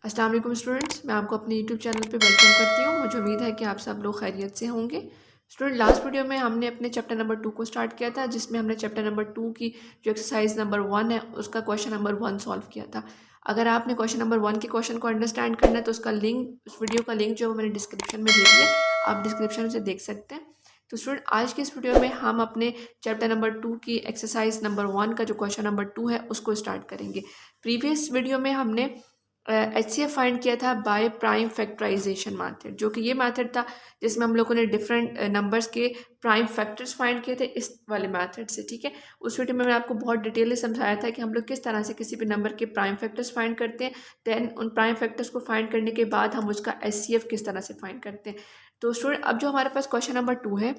अस्सलाम वालेकुम स्टूडेंट्स, मैं आपको अपने यूट्यूब चैनल पे वेलकम करती हूँ। मुझे उम्मीद है कि आप सब लोग खैरियत से होंगे। स्टूडेंट, लास्ट वीडियो में हमने अपने चैप्टर नंबर 2 को स्टार्ट किया था, जिसमें हमने चैप्टर नंबर 2 की जो एक्सरसाइज नंबर 1 है उसका क्वेश्चन नंबर 1 सॉल्व किया था। अगर आपने क्वेश्चन नंबर 1 के क्वेश्चन को अंडरस्टैंड करना है तो उसका लिंक, उस वीडियो का लिंक जो मैंने डिस्क्रिप्शन में दे दिया, आप डिस्क्रिप्शन से देख सकते हैं। तो स्टूडेंट, आज के इस वीडियो में हम अपने चैप्टर नंबर 2 की एक्सरसाइज नंबर 1 का जो क्वेश्चन नंबर 2 है उसको स्टार्ट करेंगे। प्रीवियस वीडियो में हमने HCF फाइंड किया था बाय प्राइम फैक्टराइजेशन मेथड, जो कि ये मेथड था जिसमें हम लोगों ने डिफरेंट नंबर्स के प्राइम फैक्टर्स फाइंड किए थे इस वाले मेथड से। ठीक है, उस वीडियो में मैंने आपको बहुत डिटेल में समझाया था कि हम लोग किस तरह से किसी भी नंबर के प्राइम फैक्टर्स फाइंड करते हैं, देन उन प्राइम फैक्टर्स को फाइंड करने के बाद हम उसका HCF किस तरह से फाइंड करते हैं। तो स्टूडेंट, अब जो हमारे पास क्वेश्चन नंबर 2 है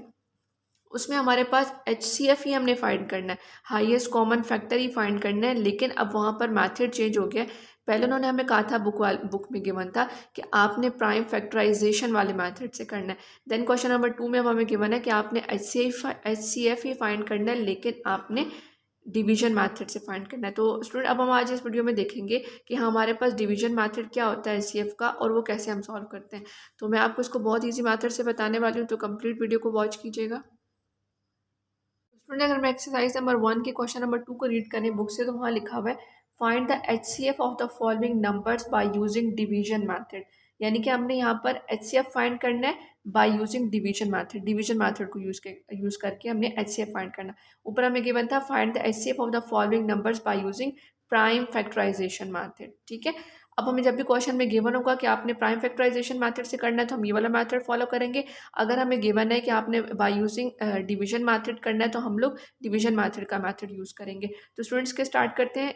उसमें हमारे पास HCF ही हमने फाइंड करना है, हाईएस्ट कॉमन फैक्टर ही फाइंड करना है। लेकिन अब वहाँ पर मेथड चेंज हो गया। पहले उन्होंने हमें कहा था, बुक में गिवन था कि आपने प्राइम फैक्टराइजेशन वाले मेथड से करना है। देन क्वेश्चन नंबर 2 में अब हमें गिवन है कि आपने HCF ही फाइंड करना है, लेकिन आपने डिवीजन मेथड से फाइंड करना है। तो स्टूडेंट, अब हम आज इस वीडियो में देखेंगे कि हमारे पास डिवीजन मेथड क्या होता है HCF का, और वो कैसे हम सॉल्व करते हैं। तो मैं आपको इसको बहुत ईजी मेथड से बताने वाली हूँ, तो कंप्लीट वीडियो को वॉच कीजिएगा। स्टूडेंट, अगर मैं एक्सरसाइज नंबर 1 के क्वेश्चन नंबर 2 को रीड करें बुक से, तो वहाँ लिखा हुआ है find the HCF of the following numbers by using division method. यानी कि हमने यहाँ पर HCF फाइंड करना है by using division method. Division method को यूज करके हमने HCF फाइंड करना। ऊपर हमें गिवन था find the HCF of the following numbers by using prime factorisation method. ठीक है, अब हमें जब भी क्वेश्चन में गिवन होगा कि आपने प्राइम फैक्टराइजेशन मेथड से करना है तो हम ये वाला मेथड फॉलो करेंगे। अगर हमें गिवन है कि आपने बाय यूजिंग डिवीजन मेथड करना है तो हम लोग डिवीजन मेथड का मेथड यूज़ करेंगे। तो स्टूडेंट्स के स्टार्ट करते हैं।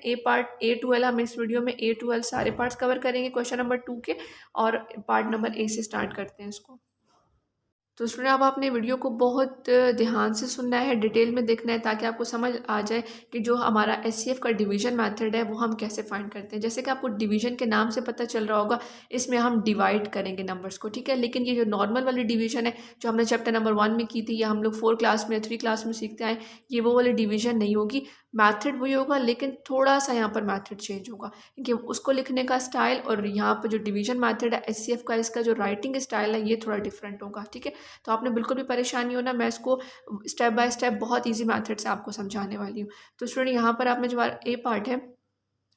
A to L हम इस वीडियो में A to L सारे पार्ट्स कवर करेंगे क्वेश्चन नंबर 2 के, और पार्ट नंबर A से स्टार्ट करते हैं इसको। तो स्टूडेंट, अब आपने वीडियो को बहुत ध्यान से सुनना है, डिटेल में देखना है, ताकि आपको समझ आ जाए कि जो हमारा HCF का डिवीजन मेथड है वो हम कैसे फाइंड करते हैं। जैसे कि आपको डिवीजन के नाम से पता चल रहा होगा, इसमें हम डिवाइड करेंगे नंबर्स को। ठीक है, लेकिन ये जो नॉर्मल वाली डिवीजन है जो हमने चैप्टर नंबर 1 में की थी, या हम लोग 4 क्लास में 3 क्लास में सीखते आए, ये वो वाली डिवीजन नहीं होगी। मैथड वही होगा, लेकिन थोड़ा सा यहाँ पर मैथड चेंज होगा, क्योंकि उसको लिखने का स्टाइल और यहाँ पर जो डिवीजन मैथड है HCF का, इसका जो राइटिंग स्टाइल है ये थोड़ा डिफरेंट होगा। ठीक है, तो आपने बिल्कुल भी परेशान नहीं होना, मैं इसको स्टेप बाय स्टेप बहुत ईजी मैथड से आपको समझाने वाली हूँ। तो स्टूडेंट, यहाँ पर आपने जो ए पार्ट है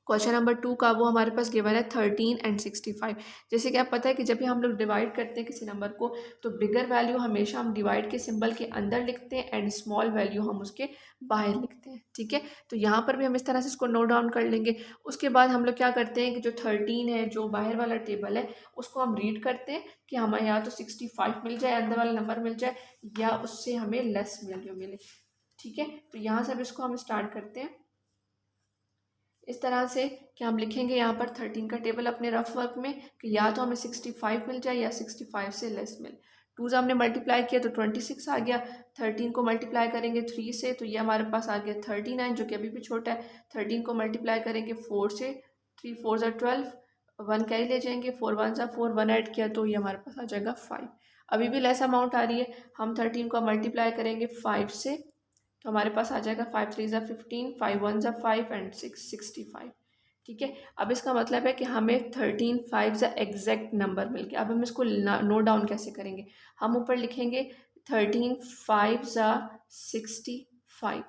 क्वेश्चन नंबर 2 का, वो हमारे पास गिवन है 13 एंड 65। जैसे कि आप पता है कि जब भी हम लोग डिवाइड करते हैं किसी नंबर को, तो बिगर वैल्यू हमेशा हम डिवाइड के सिंबल के अंदर लिखते हैं एंड स्मॉल वैल्यू हम उसके बाहर लिखते हैं। ठीक है, तो यहाँ पर भी हम इस तरह से इसको नोट डाउन कर लेंगे। उसके बाद हम लोग क्या करते हैं कि जो 13 है, जो बाहर वाला टेबल है, उसको हम रीड करते हैं कि हमें या तो 65 मिल जाए, अंदर वाला नंबर मिल जाए, या उससे हमें लेस वैल्यू मिले। ठीक है, तो यहाँ से अब इसको हम स्टार्ट करते हैं इस तरह से कि हम लिखेंगे यहाँ पर 13 का टेबल अपने रफ वर्क में, कि या तो हमें 65 मिल जाए या 65 से लेस मिले। 2 से हमने मल्टीप्लाई किया तो 26 आ गया। 13 को मल्टीप्लाई करेंगे 3 से तो ये हमारे पास आ गया 39, जो कि अभी भी छोटा है। 13 को मल्टीप्लाई करेंगे 4 से, 3 4 ज़ा 12, 1 कैरी ले जाएंगे, 4 1 ज़ा 4, 1 ऐड किया तो ये हमारे पास आ जाएगा 5। अभी भी लेस अमाउंट आ रही है। हम 13 को मल्टीप्लाई करेंगे 5 से, तो हमारे पास आ जाएगा 5 3 ज़ा 15, 5 1 ज़ा 5 एंड 6 65। ठीक है, अब इसका मतलब है कि हमें 13 5 ज़ा एग्जैक्ट नंबर मिल गया। अब हम इसको नोट डाउन कैसे करेंगे, हम ऊपर लिखेंगे 13 5 ज़ा 65,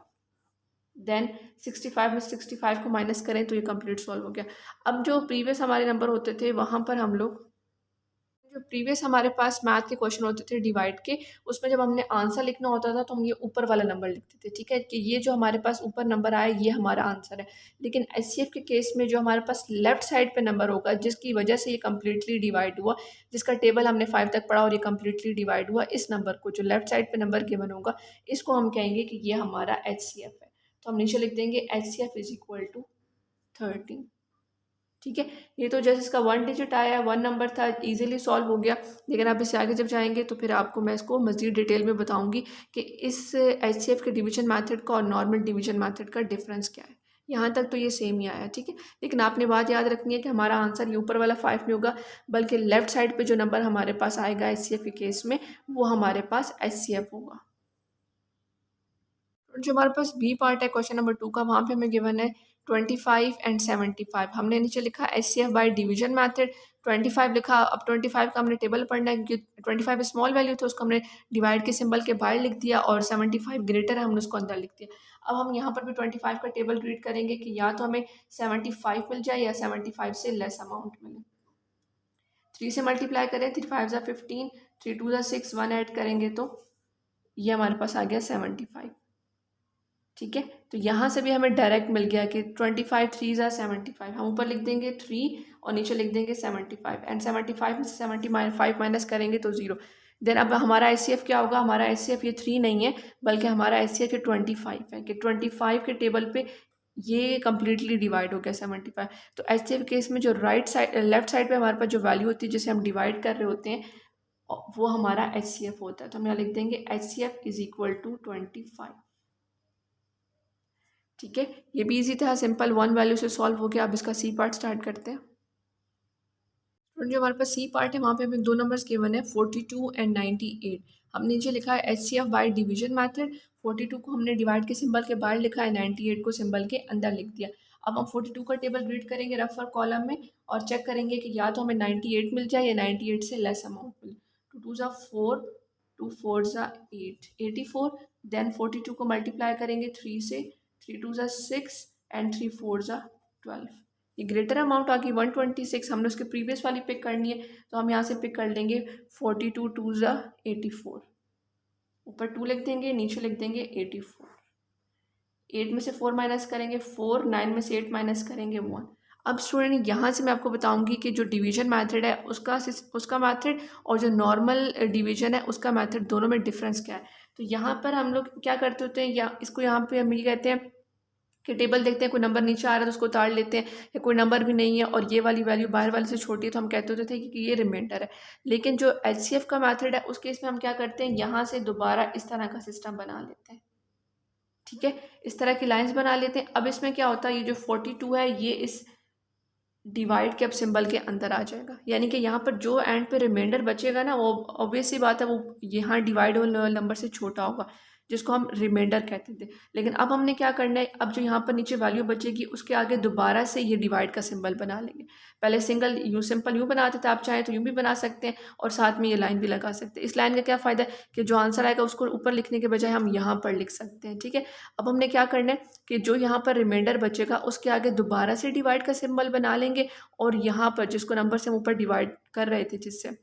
देन 65 में 65 को माइनस करें तो ये कंप्लीट सॉल्व हो गया। अब जो प्रीवियस हमारे नंबर होते थे, वहाँ पर हम लोग जो प्रीवियस हमारे पास मैथ के क्वेश्चन होते थे डिवाइड के, उसमें जब हमने आंसर लिखना होता था तो हम ये ऊपर वाला नंबर लिखते थे। ठीक है, कि ये जो हमारे पास ऊपर नंबर आया ये हमारा आंसर है। लेकिन HCF के केस में जो हमारे पास लेफ्ट साइड पे नंबर होगा, जिसकी वजह से ये कम्प्लीटली डिवाइड हुआ, जिसका टेबल हमने 5 तक पढ़ा और ये कम्प्लीटली डिवाइड हुआ, इस नंबर को, जो लेफ्ट साइड पे नंबर गिवन होगा, इसको हम कहेंगे कि ये हमारा HCF है। तो हम नीचे लिख देंगे HCF इज इक्वल टू 13। ठीक है, ये तो जैसे इसका 1 डिजिट आया, 1 नंबर था, इजीली सॉल्व हो गया। लेकिन आप इससे आगे जब जाएंगे तो फिर आपको मैं इसको मज़ीद डिटेल में बताऊंगी कि इस HCF के डिवीजन मेथड का और नॉर्मल डिवीजन मेथड का डिफरेंस क्या है। यहाँ तक तो ये सेम ही आया। ठीक है, लेकिन आपने बात याद रखनी है कि हमारा आंसर ये ऊपर वाला 5 नहीं होगा, बल्कि लेफ्ट साइड पे जो नंबर हमारे पास आएगा HCF के केस में, वो हमारे पास HCF होगा। जो हमारे पास बी पार्ट है क्वेश्चन नंबर 2 का, वहाँ पे हमें गिवन है 25 एंड 75। हमने नीचे लिखा HCF बाय डिवीजन मैथड, 25 लिखा। अब 25 का हमने टेबल पढ़ना है क्योंकि 25 स्मॉल वैल्यू तो उसको हमने डिवाइड के सिंबल के बाहर लिख दिया और 75 ग्रेटर है हमने उसको अंदर लिख दिया। अब हम यहाँ पर भी 25 का टेबल रीड करेंगे कि या तो हमें 75 मिल जाए या 75 से लेस अमाउंट मिले। 3 से मल्टीप्लाई करें, 3 5 ज़ा 15, 3 2 ज़ा 6, 1 ऐड करेंगे तो ये हमारे पास आ गया 75। ठीक है, तो यहाँ से भी हमें डायरेक्ट मिल गया कि 25 3 ज़ा 75। हम ऊपर लिख देंगे 3 और नीचे लिख देंगे 75 एंड 75 में से 75 माइनस करेंगे तो 0। देन अब हमारा HCF क्या होगा? हमारा HCF ये 3 नहीं है बल्कि हमारा HCF ये 25 है कि 25 के टेबल पे ये कम्प्लीटली डिवाइड हो गया 75। तो HCF केस में जो राइट साइड लेफ्ट साइड पे हमारे पास जो वैल्यू होती है जिसे हम डिवाइड कर रहे होते हैं वो हमारा HCF होता है। तो हम यहाँ लिख देंगे HCF इज इक्वल टू 25। ठीक है, ये भी इजी था, सिंपल 1 वैल्यू से सॉल्व हो गया। अब इसका सी पार्ट स्टार्ट करते हैं। और जो हमारे पास सी पार्ट है वहाँ पे हमें 2 नंबर्स गिवन है 42 एंड 98। हमने नीचे लिखा है HCF बाय डिवीजन मैथड। 42 को हमने डिवाइड के सिंबल के बाहर लिखा है, 98 को सिंबल के अंदर लिख दिया। अब हम 42 का टेबल रीड करेंगे रफ और कॉलम में और चेक करेंगे कि या तो हमें 98 मिल जाए या 98 से लेस अमाउंट मिले। 2 2 ज़ा 4, 2 4 ज़ा 8, 84। देन 42 को मल्टीप्लाई करेंगे 3 से, 3 2 ज़ा 6 एंड 3 4 ज़ा 12। ये ग्रेटर अमाउंट आ गई 126। हमने उसके प्रीवियस वाली पिक करनी है तो हम यहाँ से पिक कर लेंगे 42 2 ज़ा 84। ऊपर 2 लिख देंगे, नीचे लिख देंगे 84। 8 में से 4 माइनस करेंगे 4, 9 में से 8 माइनस करेंगे 1। अब स्टूडेंट यहाँ से मैं आपको बताऊंगी कि जो डिवीजन मेथड है उसका मेथड और जो नॉर्मल डिवीजन है उसका मेथड, दोनों में डिफरेंस क्या है। तो यहाँ पर हम लोग क्या करते होते हैं, या इसको यहाँ पे हम ये कहते हैं कि टेबल देखते हैं कोई नंबर नीचे आ रहा है तो उसको उतार लेते हैं, या कोई नंबर भी नहीं है और ये वाली वैल्यू बाहर वाले से छोटी है तो हम कहते होते थे कि ये रिमाइंडर है। लेकिन जो HCF का मेथड है उस केस में हम क्या करते हैं, यहाँ से दोबारा इस तरह का सिस्टम बना लेते हैं। ठीक है, इस तरह की लाइंस बना लेते हैं। अब इसमें क्या होता है, ये जो 42 है ये इस डिवाइड के अब सिंबल के अंदर आ जाएगा, यानी कि यहाँ पर जो एंड पे रिमाइंडर बचेगा ना वो ऑब्वियस सी बात है वो यहाँ डिवाइड वाले नंबर से छोटा होगा जिसको हम रिमाइंडर कहते थे। लेकिन अब हमने क्या करना है, अब जो यहाँ पर नीचे वैल्यू बचेगी उसके आगे दोबारा से ये डिवाइड का सिंबल बना लेंगे। पहले सिंपल यूँ बनाते थे, आप चाहें तो यूँ भी बना सकते हैं और साथ में ये लाइन भी लगा सकते हैं। इस लाइन का क्या फ़ायदा है कि जो आंसर आएगा उसको ऊपर लिखने के बजाय हम यहाँ पर लिख सकते हैं। ठीक है, अब हमने क्या करना है कि जो यहाँ पर रिमाइंडर बचेगा उसके आगे दोबारा से डिवाइड का सिंबल बना लेंगे और यहाँ पर जिसको नंबर से हम ऊपर डिवाइड कर रहे थे जिससे,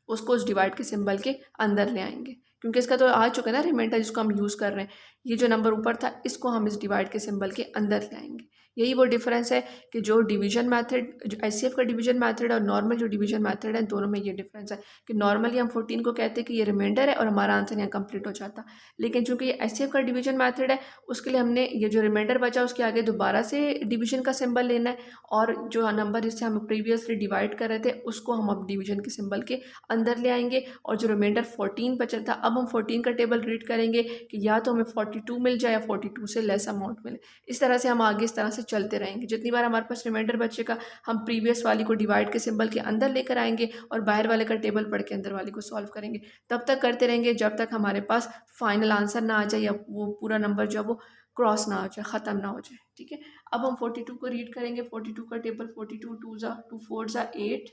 उसको उस डिवाइड के सिंबल के अंदर ले आएंगे क्योंकि इसका तो आ चुका है ना रिमाइंडर जिसको हम यूज़ कर रहे हैं। ये जो नंबर ऊपर था इसको हम इस डिवाइड के सिंबल के अंदर ले आएंगे। यही वो डिफरेंस है कि जो डिवीजन मेथड, जो HCF का डिवीजन मेथड और नॉर्मल जो डिवीजन मेथड है दोनों में ये डिफरेंस है कि नॉर्मली हम 14 को कहते हैं कि ये रिमाइंडर है और हमारा आंसर यहाँ कंप्लीट हो जाता। लेकिन चूँकि ये HCF का डिवीजन मेथड है उसके लिए हमने ये जो रिमाइंडर बचा उसके आगे दोबारा से डिवीजन का सिंबल लेना है और जो नंबर जिससे हम प्रीवियसली डिवाइड कर रहे थे उसको हम अब डिवीजन के सिंबल के अंदर ले आएंगे और जो रिमाइंडर 14 बचा था अब हम 14 का टेबल रीड करेंगे कि या तो हमें 42 मिल जाए या 42 से लेस अमाउंट मिले। इस तरह से हम आगे इस तरह से चलते रहेंगे। जितनी बार हमारे पास रिमाइंडर बचेगा हम प्रीवियस वाली को डिवाइड के सिंबल के अंदर लेकर आएंगे और बाहर वाले का टेबल पढ़ के अंदर वाली को सॉल्व करेंगे। तब तक करते रहेंगे जब तक हमारे पास फाइनल आंसर ना आ जाए या वो पूरा नंबर जो है वो क्रॉस ना हो जाए, ख़त्म ना हो जाए। ठीक है, अब हम 42 को रीड करेंगे। 42 का टेबल 42 2 ज़ा 2 4 ज़ा 8,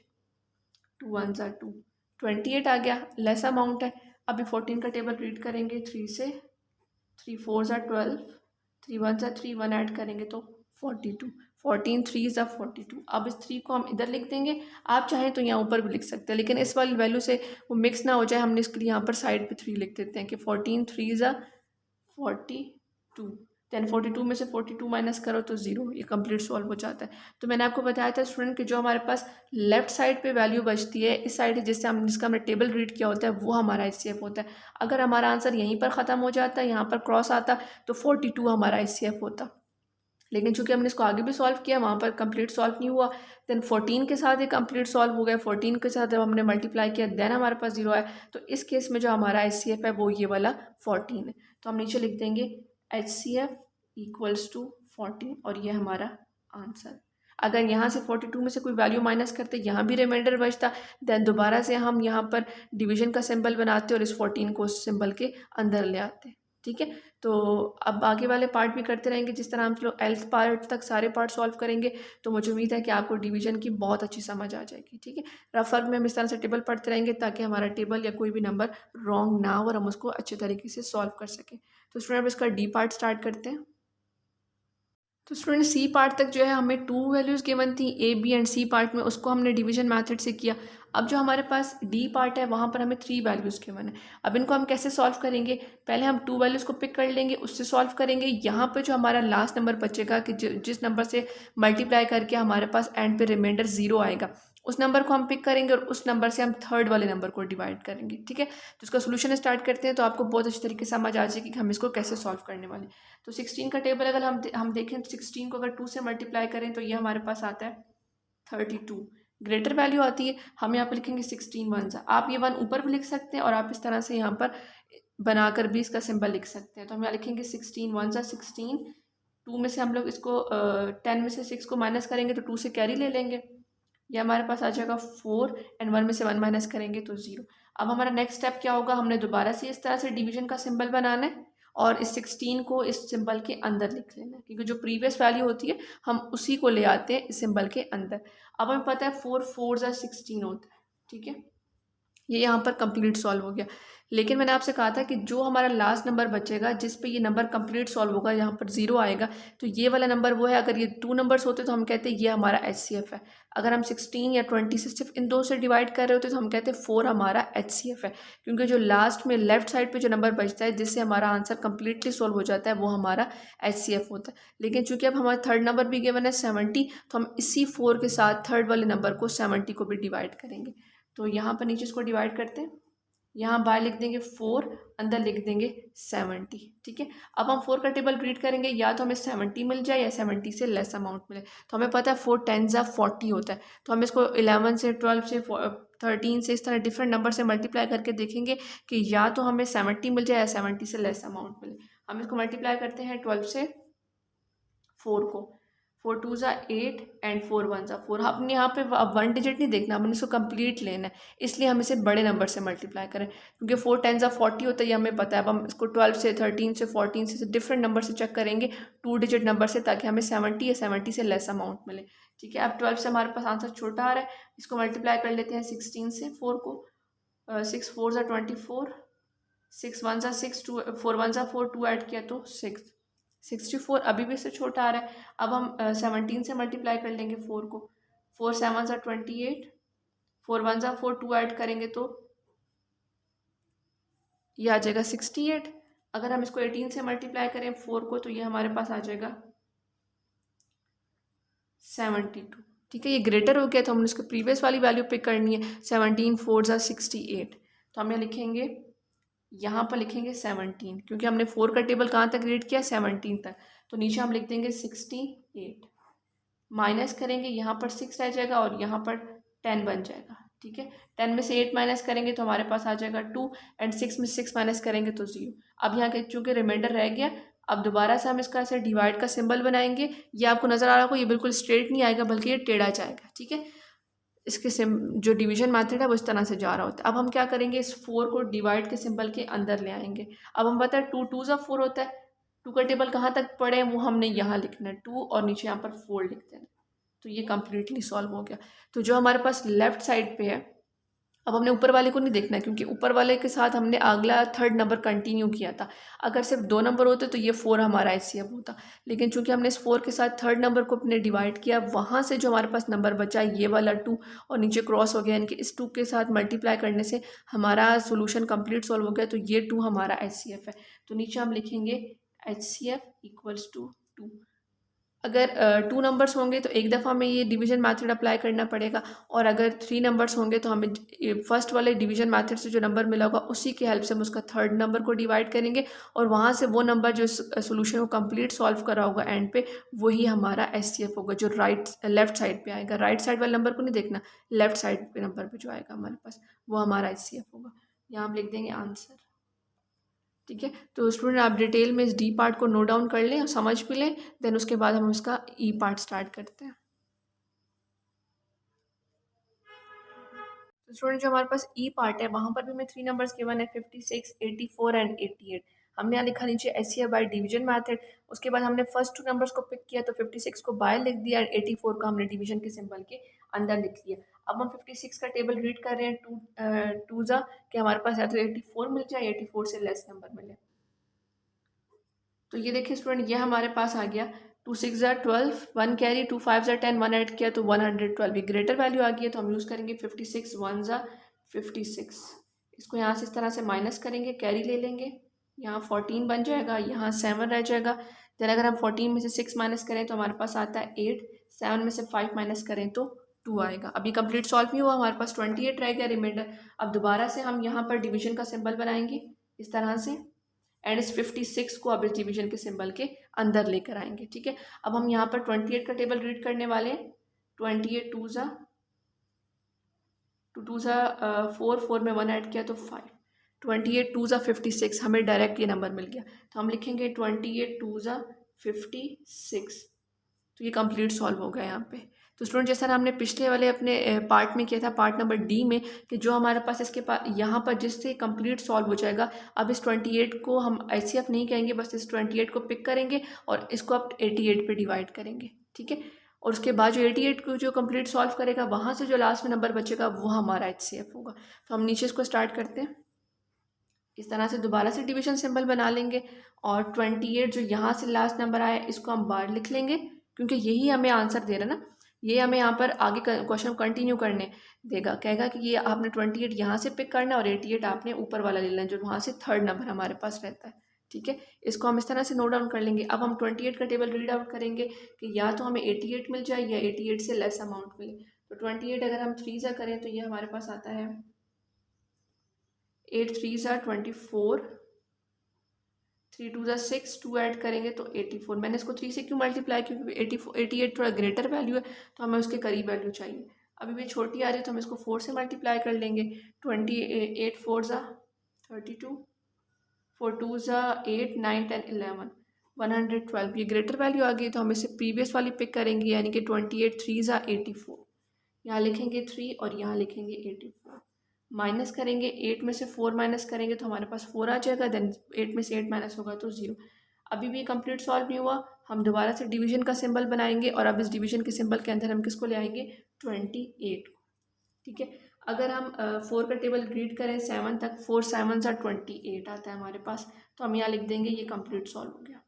2 1 ज़ा 2, 28 आ गया, लेस अमाउंट है। अभी 14 का टेबल रीड करेंगे 3 से, 3 4 ज़ा 12, 3 1 ज़ा 3, 1 ऐड करेंगे तो 42, 14 3 ज़ा 42। अब इस 3 को हम इधर लिख देंगे, आप चाहें तो यहाँ ऊपर भी लिख सकते हैं लेकिन इस वाली वैल्यू से वो मिक्स ना हो जाए हमने इसके लिए यहाँ पर साइड पे 3 लिख देते हैं कि 14 3 ज़ा 42। देन 42 में से 42 माइनस करो तो 0, ये कंप्लीट सॉल्व हो जाता है। तो मैंने आपको बताया था स्टूडेंट कि जो हमारे पास लेफ्ट साइड पे वैल्यू बचती है इस साइड जिसका हमने टेबल रीड किया होता है वो हमारा HCF होता है। अगर हमारा आंसर यहीं पर ख़त्म हो जाता है, यहाँ पर क्रॉस आता तो 42 हमारा HCF होता। लेकिन चूंकि हमने इसको आगे भी सॉल्व किया वहाँ पर कंप्लीट सॉल्व नहीं हुआ, देन 14 के साथ ये कंप्लीट सॉल्व हो गया। 14 के साथ जब हमने मल्टीप्लाई किया देन हमारे पास 0 आया। तो इस केस में जो हमारा HCF है वो ये वाला 14 है। तो हम नीचे लिख देंगे HCF इक्वल्स टू 14 और ये हमारा आंसर। अगर यहाँ से 42 में से कोई वैल्यू माइनस करते यहाँ भी रिमाइंडर बचता, देन दोबारा से हम यहाँ पर डिवीजन का सिंबल बनाते और इस 14 को उस सिंबल के अंदर ले आते। ठीक है। तो अब आगे वाले पार्ट भी करते रहेंगे, जिस तरह हम लोग एल्थ पार्ट तक सारे पार्ट सॉल्व करेंगे तो मुझे उम्मीद है कि आपको डिवीजन की बहुत अच्छी समझ आ जाएगी। ठीक है, रफ वर्क में हम इस तरह से टेबल पढ़ते रहेंगे ताकि हमारा टेबल या कोई भी नंबर रॉन्ग ना हो और हम उसको अच्छे तरीके से सॉल्व कर सकें। तो स्टूडेंट अब इसका डी पार्ट स्टार्ट करते हैं। तो स्टूडेंट सी पार्ट तक जो है हमें टू वैल्यूज़ गिवन थी A B and C part में, उसको हमने डिवीजन मेथड से किया। अब जो हमारे पास डी पार्ट है वहाँ पर हमें थ्री वैल्यूज़ गिवन है। अब इनको हम कैसे सॉल्व करेंगे, पहले हम टू वैल्यूज़ को पिक कर लेंगे, उससे सॉल्व करेंगे। यहाँ पे जो हमारा लास्ट नंबर बचेगा कि जिस नंबर से मल्टीप्लाई करके हमारे पास एंड पे रिमाइंडर ज़ीरो आएगा, उस नंबर को हम पिक करेंगे और उस नंबर से हम थर्ड वाले नंबर को डिवाइड करेंगे। ठीक है, तो इसका सोल्यूशन स्टार्ट करते हैं तो आपको बहुत अच्छी तरीके से समझ आ जाएगी कि हम इसको कैसे सॉल्व करने वाले। तो 16 का टेबल अगर हम देखें, 16 को अगर 2 से मल्टीप्लाई करें तो ये हमारे पास आता है 32। ग्रेटर वैल्यू आती है, हम यहाँ पर लिखेंगे 16 वन सा। आप ये वन ऊपर भी लिख सकते हैं और आप इस तरह से यहाँ पर बनाकर भी इसका सिंबल लिख सकते हैं। तो हम यहाँ लिखेंगे 16 वन सा 16। 2 में से हम लोग इसको 10 में से 6 को माइनस करेंगे तो 2 से कैरी ले लेंगे, ये हमारे पास आ जाएगा 4 एंड 1 में से 1 माइनस करेंगे तो 0। अब हमारा नेक्स्ट स्टेप क्या होगा, हमने दोबारा से इस तरह से डिवीजन का सिंबल बनाना है और इस 16 को इस सिंबल के अंदर लिख लेना है, क्योंकि जो प्रीवियस वैल्यू होती है हम उसी को ले आते हैं इस सिंबल के अंदर। अब हमें पता है 4 4 16 होता है। ठीक है, ये यहाँ पर कंप्लीट सॉल्व हो गया। लेकिन मैंने आपसे कहा था कि जो हमारा लास्ट नंबर बचेगा जिस पे ये नंबर कंप्लीट सॉल्व होगा, यहाँ पर जीरो आएगा, तो ये वाला नंबर वो है। अगर ये टू नंबर्स होते तो हम कहते हैं ये हमारा HCF है। अगर हम 16 या 20 से सिर्फ इन दो से डिवाइड कर रहे होते तो हम कहते हैं 4 हमारा HCF है, क्योंकि जो लास्ट में लेफ्ट साइड पे जो नंबर बचता है जिससे हमारा आंसर कंप्लीटली सॉल्व हो जाता है वो हमारा HCF होता है। लेकिन चूंकि अब हमारा थर्ड नंबर भी गिवन है 70, तो हम इसी 4 के साथ थर्ड वाले नंबर को 70 को भी डिवाइड करेंगे। तो यहाँ पर नीचे इसको डिवाइड करते हैं, यहाँ बाहर लिख देंगे 4, अंदर लिख देंगे 70। ठीक है, अब हम 4 का टेबल रीड करेंगे, या तो हमें 70 मिल जाए या 70 से लेस अमाउंट मिले। तो हमें पता है 4 10 40 होता है, तो हम इसको 11 से 12 से 13 से इस तरह डिफरेंट नंबर से मल्टीप्लाई करके देखेंगे कि या तो हमें 70 मिल जाए या 70 से लेस अमाउंट मिले। हम इसको मल्टीप्लाई करते हैं 12 से 4 को, 4 2 ज़ा 8 एंड 4 1 ज़ा 4। अपने यहाँ पे अब वन डिजिट नहीं देखना, हमने इसको कंप्लीट लेना है, इसलिए हम इसे बड़े नंबर से मल्टीप्लाई करें, क्योंकि 4 10 ज़ा 40 होता है, ये हमें पता है। अब हम इसको 12 से 13 से 14 से डिफरेंट नंबर से चेक करेंगे, टू डिजिट नंबर से, ताकि हमें 70 या 70 से लेस अमाउंट मिले। ठीक है, अब 12 से हमारे पास आंसर छोटा आ रहा है, इसको मल्टीप्लाई कर लेते हैं 16 से 4 को। 6 4 ज़ा 24, 6 1 ज़ा 6, 2 4 1 ज़ा 4, 2 ऐड किया तो 6, 64 अभी भी इससे छोटा आ रहा है। अब हम 17 से मल्टीप्लाई कर लेंगे 4 को, 4 7 ज़ा 28, 4 1 ज़ा 4, 2 ऐड करेंगे तो ये आ जाएगा 68। अगर हम इसको 18 से मल्टीप्लाई करें 4 को तो ये हमारे पास आ जाएगा 72। ठीक है, ये ग्रेटर हो गया तो हमने इसको प्रीवियस वाली वैल्यू पिक करनी है। 17 4 ज़ा 68, तो हम यहाँ लिखेंगे, यहाँ पर लिखेंगे 17, क्योंकि हमने 4 का टेबल कहाँ तक रीड किया, 17 तक। तो नीचे हम लिख देंगे 68, माइनस करेंगे, यहाँ पर 6 रह जाएगा और यहाँ पर 10 बन जाएगा। ठीक है, 10 में से 8 माइनस करेंगे तो हमारे पास आ जाएगा 2 एंड 6 में 6 माइनस करेंगे तो 0। अब यहाँ के चूँकि रिमाइंडर रह गया, अब दोबारा से हम इसका ऐसे डिवाइड का सिंबल बनाएंगे। ये आपको नज़र आ रहा होगा, ये बिल्कुल स्ट्रेट नहीं आएगा बल्कि ये टेढ़ा जाएगा। ठीक है, इसके जो डिवीजन मेथड है वो इस तरह से जा रहा होता है। अब हम क्या करेंगे, इस 4 को डिवाइड के सिंबल के अंदर ले आएंगे। अब हम पता है 2 2 ज़ा 4 होता है, 2 का टेबल कहाँ तक पड़े हैं वो हमने यहाँ लिखना है, 2 और नीचे यहाँ पर 4 लिख देना। तो ये कम्प्लीटली सॉल्व हो गया। तो जो हमारे पास लेफ्ट साइड पे है, अब हमने ऊपर वाले को नहीं देखना है, क्योंकि ऊपर वाले के साथ हमने अगला थर्ड नंबर कंटिन्यू किया था। अगर सिर्फ 2 नंबर होते तो ये 4 हमारा HCF होता, लेकिन चूंकि हमने इस 4 के साथ थर्ड नंबर को अपने डिवाइड किया, वहाँ से जो हमारे पास नंबर बचा ये वाला 2 और नीचे क्रॉस हो गया, यानी कि इस 2 के साथ मल्टीप्लाई करने से हमारा सोल्यूशन कंप्लीट सॉल्व हो गया। तो ये 2 हमारा HCF है। तो नीचे हम लिखेंगे HCF इक्वल्स टू 2। अगर 2 नंबर्स होंगे तो एक दफ़ा हमें ये डिवीजन मेथड अप्लाई करना पड़ेगा, और अगर 3 नंबर्स होंगे तो हमें फर्स्ट वाले डिवीजन मेथड से जो नंबर मिला होगा उसी की हेल्प से हम उसका थर्ड नंबर को डिवाइड करेंगे, और वहाँ से वो नंबर जो सोल्यूशन को कंप्लीट सॉल्व कर रहा होगा एंड पे, वही हमारा HCF होगा, जो लेफ्ट साइड पे आएगा। राइट साइड वाले नंबर को नहीं देखना, लेफ्ट साइड पे नंबर पे जो आएगा हमारे पास वो हमारा HCF होगा। यहाँ हम लिख देंगे आंसर। ठीक है, तो स्टूडेंट आप डिटेल में इस डी पार्ट को नोट डाउन कर लें और समझ भी लें, देन उसके बाद हम इसका ई पार्ट स्टार्ट करते हैं। तो स्टूडेंट जो हमारे पास ई पार्ट है वहाँ पर भी हमें 3 नंबर्स गिवन है, 56 84 एंड 88। हमने यहाँ लिखा नीचे HCF बाय डिवीजन मेथड। उसके बाद हमने फर्स्ट 2 नंबर्स को पिक किया तो 56 को बाय लिख दिया, 84 को हमने डिवीजन के सिंबल के अंदर लिख लिया। अब हम 56 का टेबल रीड कर रहे हैं, टू ज़ा कि हमारे पास या तो 84 मिल जाए, 84 से लेस नंबर मिले। तो ये देखिए स्टूडेंट, ये हमारे पास आ गया 2 6 ज़ा 12, 1 कैरी, 2 5 ज़ा 10, 1 ऐड किया तो 112। ये ग्रेटर वैल्यू आ गई है तो हम यूज़ करेंगे 56, 1 ज़ा 56। इसको यहाँ से इस तरह से माइनस करेंगे, कैरी ले लेंगे, यहाँ 14 बन जाएगा, यहाँ 7 रह जाएगा। देन अगर हम 14 में से 6 माइनस करें तो हमारे पास आता है 8, 7 में से 5 माइनस करें तो 2 आएगा। अभी कंप्लीट सॉल्व नहीं हुआ, हमारे पास 28 रह गया रिमाइंडर। अब दोबारा से हम यहाँ पर डिवीजन का सिंबल बनाएंगे इस तरह से, एंड इस 56 को अब इस डिवीजन के सिंबल के अंदर लेकर आएंगे। ठीक है, अब हम यहाँ पर 28 का टेबल रीड करने वाले हैं। 28 2 ज़ा 2 ज़ा 4, 4 में 1 ऐड किया तो 5, 28 2 ज़ा 56, हमें डायरेक्ट ये नंबर मिल गया तो हम लिखेंगे 28 2 ज़ा 56। तो ये कंप्लीट सॉल्व हो गया यहाँ पे। तो स्टूडेंट जैसा हमने पिछले वाले अपने पार्ट में किया था, पार्ट नंबर डी में, कि जो हमारे पास इसके पास यहाँ पर जिससे कंप्लीट सॉल्व हो जाएगा, अब इस 28 को हम HCF नहीं कहेंगे, बस इस 28 को पिक करेंगे और इसको अब 88 पे डिवाइड करेंगे। ठीक है, और उसके बाद जो 88 को जो कंप्लीट सॉल्व करेगा, वहाँ से जो लास्ट में नंबर बचेगा वो हमारा HCF होगा। तो हम नीचे इसको स्टार्ट करते हैं, इस तरह से दोबारा से डिवीजन सिंबल बना लेंगे और 28 जो यहाँ से लास्ट नंबर आया इसको हम बाहर लिख लेंगे, क्योंकि यही हमें आंसर दे रहा है ना, ये हमें यहाँ पर आगे क्वेश्चन कंटिन्यू करने देगा। कहेगा कि ये आपने 28 यहाँ से पिक करना है और 88 आपने ऊपर वाला ले लेना है जो वहाँ से थर्ड नंबर हमारे पास रहता है। ठीक है, इसको हम इस तरह से नोट डाउन कर लेंगे। अब हम 28 का टेबल रीड आउट करेंगे कि या तो हमें 88 मिल जाए या 88 से लेस अमाउंट मिले। तो 28 अगर हम 3 सा करें तो ये हमारे पास आता है 8 3 ज़ा 24, 3 2 ज़ा 6, 2 ऐड करेंगे तो 84। मैंने इसको 3 से क्यों मल्टीप्लाई, क्योंकि 88 थोड़ा ग्रेटर वैल्यू है तो हमें उसके करीब वैल्यू चाहिए। अभी भी छोटी आ रही है तो हम इसको 4 से मल्टीप्लाई कर लेंगे। 28 4 ज़ा 32, 4 2 ज़ा 8, 9 10 11, 112। ये ग्रेटर वैल्यू आ गई तो हम इसे प्रीवियस वाली पिक करेंगे, यानी कि 28 3 ज़ा 84। यहाँ लिखेंगे 3 और यहाँ लिखेंगे 84। माइनस करेंगे, 8 में से 4 माइनस करेंगे तो हमारे पास 4 आ जाएगा, देन 8 में से 8 माइनस होगा तो 0। अभी भी कंप्लीट सॉल्व नहीं हुआ, हम दोबारा से डिवीजन का सिंबल बनाएंगे और अब इस डिवीजन के सिंबल के अंदर हम किसको ले आएंगे, 28 को। ठीक है, अगर हम 4 का टेबल रीड करें 7 तक, 4 7 सा 28 आता है हमारे पास, तो हम यहाँ लिख देंगे ये कंप्लीट सॉल्व हो गया।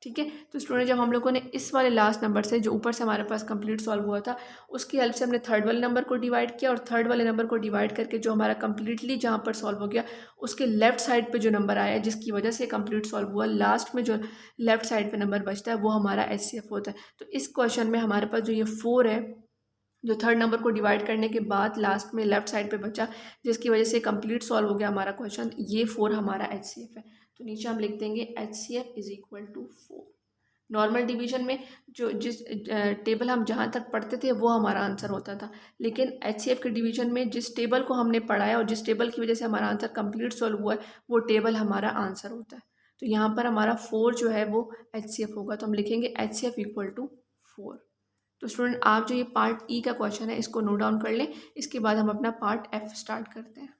ठीक है, तो स्टूडेंट जब हम लोगों ने इस वाले लास्ट नंबर से जो ऊपर से हमारे पास कंप्लीट सॉल्व हुआ था उसकी हेल्प से हमने थर्ड वाले नंबर को डिवाइड किया, और थर्ड वाले नंबर को डिवाइड करके जो हमारा कंप्लीटली जहाँ पर सॉल्व हो गया उसके लेफ्ट साइड पे जो नंबर आया जिसकी वजह से कंप्लीट सॉल्व हुआ, लास्ट में जो लेफ्ट साइड पे नंबर बचता है वो हमारा HCF होता है। तो इस क्वेश्चन में हमारे पास जो ये 4 है, जो थर्ड नंबर को डिवाइड करने के बाद लास्ट में लेफ्ट साइड पे बचा जिसकी वजह से कंप्लीट सॉल्व हो गया हमारा क्वेश्चन, ये 4 हमारा HCF है। तो नीचे हम लिख देंगे HCF is equal to 4। Normal division में जो जिस टेबल हम जहाँ तक पढ़ते थे वो हमारा आंसर होता था, लेकिन HCF के डिवीजन में जिस टेबल को हमने पढ़ा है और जिस टेबल की वजह से हमारा आंसर कंप्लीट सॉल्व हुआ है वो टेबल हमारा आंसर होता है। तो यहाँ पर हमारा 4 जो है वो HCF होगा, तो हम लिखेंगे HCF इक्वल टू 4। तो स्टूडेंट आप जो ये पार्ट ई का क्वेश्चन है इसको नोट डाउन कर लें, इसके बाद हम अपना पार्ट F स्टार्ट करते हैं।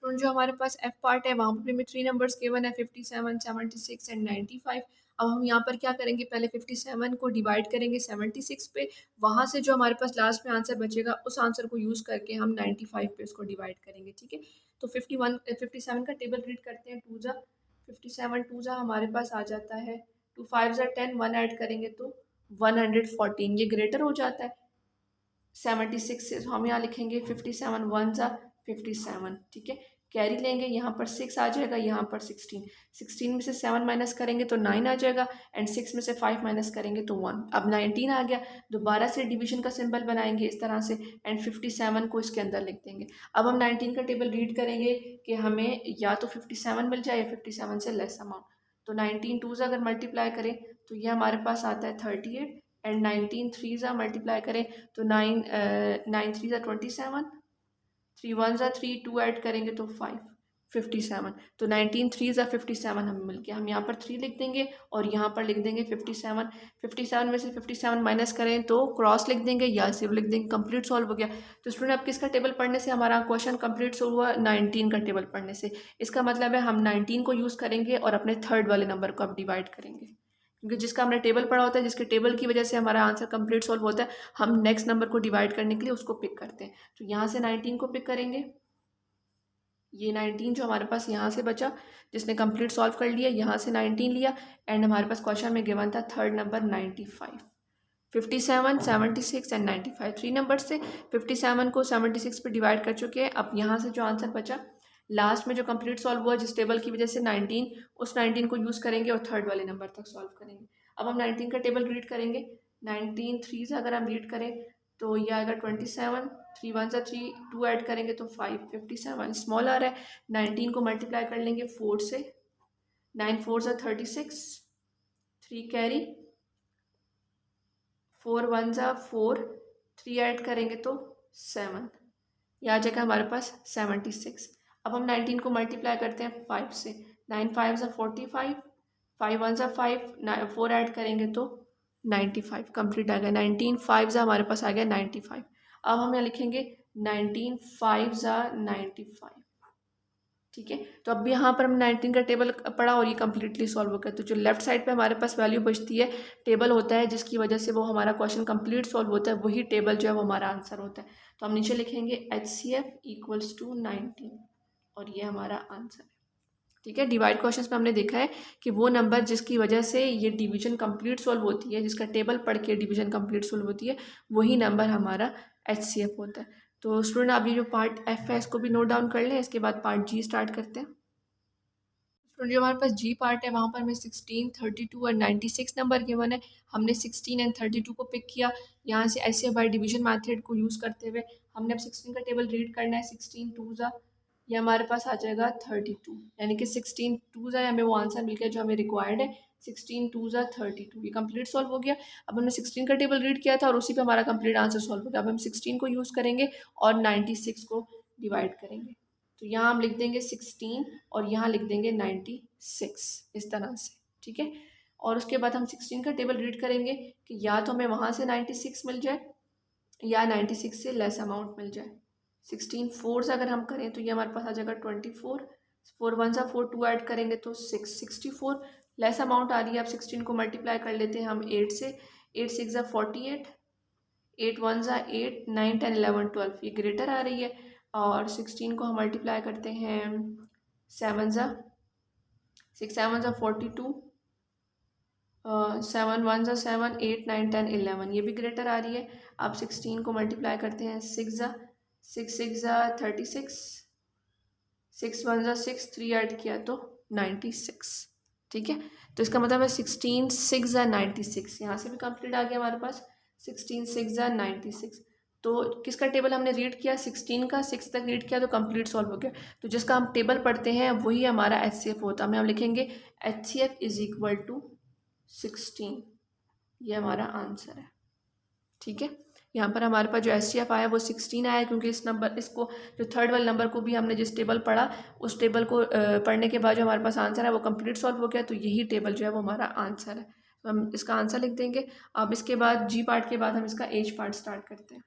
स्टूडेंट जो हमारे पास F पार्ट है वहाँ पे में 3 नंबर्स गिवन है 57, 76 एंड 95। अब हम यहाँ पर क्या करेंगे, पहले 57 को डिवाइड करेंगे 76 पे, वहाँ से जो हमारे पास लास्ट में आंसर बचेगा उस आंसर को यूज़ करके हम 95 पे उसको डिवाइड करेंगे। ठीक है, तो 57 का टेबल रीड करते हैं। 2 ज़ा 57, 2 ज़ा हमारे पास आ जाता है 2 5 ज़ा 10, 1 ऐड करेंगे तो 114। ये ग्रेटर हो जाता है 76 से, तो हम यहाँ लिखेंगे 57 1 ज़ा 57। ठीक है, कैरी लेंगे, यहाँ पर 6 आ जाएगा, यहाँ पर 16 में से 7 माइनस करेंगे तो 9 आ जाएगा, एंड 6 में से 5 माइनस करेंगे तो 1। अब 19 आ गया, दोबारा से डिवीजन का सिंबल बनाएंगे इस तरह से एंड 57 को इसके अंदर लिख देंगे। अब हम 19 का टेबल रीड करेंगे कि हमें या तो 57 मिल जाए या 57 से लेस अमाउंट। तो 19 2 से अगर मल्टीप्लाई करें तो ये हमारे पास आता है 38, एंड 19 3 ज़ा मल्टीप्लाई करें तो 9 3 ज़ा 27, 3 1 ज़ा 3, 2 ऐड करेंगे तो 5, 57। तो 19 3 ज़ा 57 हमें मिल गया। हम यहाँ पर 3 लिख देंगे और यहाँ पर लिख देंगे 57। 57 में से 57 माइनस करें तो क्रॉस लिख देंगे या सिर्फ लिख देंगे। कंप्लीट सॉल्व हो गया। तो स्टूडेंट अब किसका टेबल पढ़ने से हमारा क्वेश्चन कंप्लीट सॉल्व हुआ? 19 का टेबल पढ़ने से। इसका मतलब है हम 19 को यूज़ करेंगे और अपने थर्ड वाले नंबर को अब डिवाइड करेंगे, क्योंकि जिसका हमने टेबल पढ़ा होता है, जिसके टेबल की वजह से हमारा आंसर कंप्लीट सॉल्व होता है, हम नेक्स्ट नंबर को डिवाइड करने के लिए उसको पिक करते हैं। तो यहाँ से 19 को पिक करेंगे। ये 19 जो हमारे पास यहाँ से बचा, जिसने कंप्लीट सॉल्व कर लिया, यहाँ से 19 लिया एंड हमारे पास क्वेश्चन में गिवन था थर्ड नंबर 95। 57, 76 एंड 95 3 नंबर से 57 को 76 पे डिवाइड कर चुके हैं। अब यहाँ से जो आंसर बचा लास्ट में जो कंप्लीट सॉल्व हुआ जिस टेबल की वजह से 19, उस 19 को यूज़ करेंगे और थर्ड वाले नंबर तक सॉल्व करेंगे। अब हम 19 का टेबल रीड करेंगे। 19 3 से अगर हम रीड करें तो ये आएगा 27, 3 1 सा 3, 2 ऐड करेंगे तो 5, 57 स्मॉल आ रहा है। 19 को मल्टीप्लाई कर लेंगे 4 से, 9 4 सा 36, 3 कैरी, 4 1 सा 4, 3 ऐड करेंगे तो 7, ये आ जाएगा हमारे पास 76। अब हम 19 को मल्टीप्लाई करते हैं 5 से, 9 5 सा 45, 5 1 सा 5, 4 ऐड करेंगे तो 95 कंप्लीट आ गया। 19 5 सा हमारे पास आ गया 95। अब हम यहाँ लिखेंगे 19 5 सा 95। ठीक है, तो अब यहाँ पर हम 19 का टेबल पढ़ा और ये कम्प्लीटली सॉल्व हो गया। तो जो लेफ्ट साइड पे हमारे पास वैल्यू बचती है, टेबल होता है जिसकी वजह से वो हमारा क्वेश्चन कंप्लीट सॉल्व होता है, वही टेबल जो है वो हमारा आंसर होता है। तो हम नीचे लिखेंगे HCF इक्वल्स टू 19 और ये हमारा आंसर है। ठीक है, डिवाइड क्वेश्चंस में हमने देखा है कि वो नंबर जिसकी वजह से ये डिवीजन कंप्लीट सॉल्व होती है, जिसका टेबल पढ़ के डिवीजन कंप्लीट सॉल्व होती है, वही नंबर हमारा HCF होता है। तो स्टूडेंट आप ये जो पार्ट F है इसको भी नोट डाउन कर लें। इसके बाद पार्ट G स्टार्ट करते हैं। स्टूडेंट जो हमारे पास G पार्ट है वहाँ पर हमें 16, 32 और 96 नंबर गिवन है। हमने 16 एंड 32 को पिक किया। यहाँ से HCF बाय डिवीजन मेथड को यूज़ करते हुए हमने अब 16 का टेबल रीड करना है। 16 2 ज़ा, ये हमारे पास आ जाएगा 32, यानी कि 16 2 ज़ा हमें वो आंसर मिल गया जो हमें रिक्वायर्ड है। 16 2 ज़ा 32, ये कंप्लीट सॉल्व हो गया। अब हमने 16 का टेबल रीड किया था और उसी पे हमारा कंप्लीट आंसर सॉल्व हो गया। अब हम 16 को यूज़ करेंगे और 96 को डिवाइड करेंगे। तो यहाँ हम लिख देंगे 16 और यहाँ लिख देंगे 96 इस तरह से। ठीक है, और उसके बाद हम 16 का टेबल रीड करेंगे कि या तो हमें वहाँ से 96 मिल जाए या 96 से लेस अमाउंट मिल जाए। 16 4 अगर हम करें तो ये हमारे पास आ जाएगा 24, 4 1 सा 4, 2 ऐड करेंगे तो 6 64 लेस अमाउंट आ रही है। अब 16 को मल्टीप्लाई कर लेते हैं हम 8 से, 8 6 ज़ा 48, 8 1 ज़ा 8, 9 10 11 12, ये ग्रेटर आ रही है। और 16 को हम मल्टीप्लाई करते हैं 7 ज़ा 6 7 ज़ा 42, 7 1 ज़ा 7, 8 9 10 11, ये भी ग्रेटर आ रही है। अब 16 को मल्टीप्लाई करते हैं 6 ज़ा 6 6 ज़ा 36, 6 1 ज़ा 6, 3 ऐड किया तो 96। ठीक है, तो इसका मतलब है 16 6 ज़ा 96, यहाँ से भी कंप्लीट आ गया हमारे पास 16 6 ज़ा 96। तो किसका टेबल हमने रीड किया? 16 का 6 तक रीड किया तो कंप्लीट सॉल्व हो गया। तो जिसका हम टेबल पढ़ते हैं वही हमारा HCF होता है। हम लिखेंगे HCF इज इक्वल टू 16, ये हमारा आंसर है। ठीक है, यहाँ पर हमारे पास जो HCF आया वो 16 आया, क्योंकि इस नंबर इसको जो थर्ड वाले नंबर को भी हमने जिस टेबल पढ़ा उस टेबल को पढ़ने के बाद जो हमारे पास आंसर है वो कंप्लीट सॉल्व हो गया। तो यही टेबल जो है वो हमारा आंसर है। तो हम इसका आंसर लिख देंगे। अब इसके बाद G पार्ट के बाद हम इसका H पार्ट स्टार्ट करते हैं।